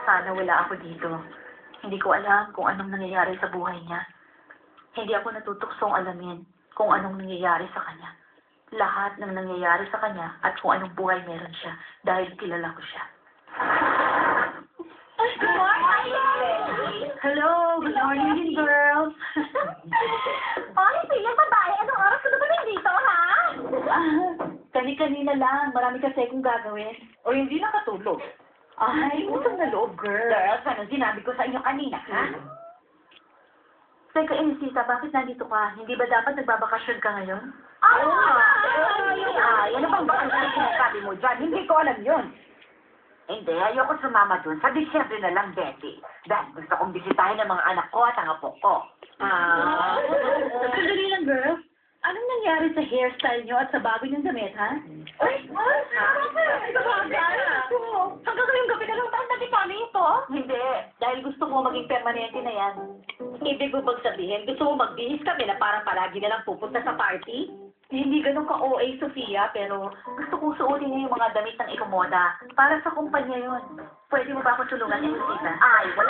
sana wala ako dito. Hindi ko alam kung anong nangyayari sa buhay niya. Hindi ako natutuksong alamin kung anong nangyayari sa kanya. Lahat ng nangyayari sa kanya at kung anong buhay meron siya dahil kilala ko siya. Good morning! Hello, good morning, girls. Oy, silang babae, anong oras ka na ba nandito, ha? Kani-kanina lang, marami kasi akong gagawin. O hindi nakatulog. Ay, utang na loob, girl. Girls, ano sinabi ko sa inyo kanina, ha? Teka, Inisita, bakit nandito ka? Hindi ba dapat nagbabakasyon ka ngayon? Oo nga! Ay, ano bang bakit ang sinasabi mo dyan? Hindi ko alam yun. Hindi, ayoko sumama dun. Sa Disyembre na lang, Betty. Dahil gusto kong bisitahin ang mga anak ko at ang apo ko. Sandali lang, girls. Anong nangyari sa hairstyle niyo at sa bago niyong damit, ha? Ay, hanggang ngayong gabi na lang tayo natin kami ito. Hindi, dahil gusto mo maging permanente na yan. Ibig mo bang sabihin, gusto mo magbihis kami na parang palagi na lang pupunta sa party? Hindi ganun ka-OA, Sofia, pero gusto kong suotin niyo yung mga damit ng ikomoda. Para sa kumpanya yun. Pwede mo ba ako tulungan, Inisita? Ay, wala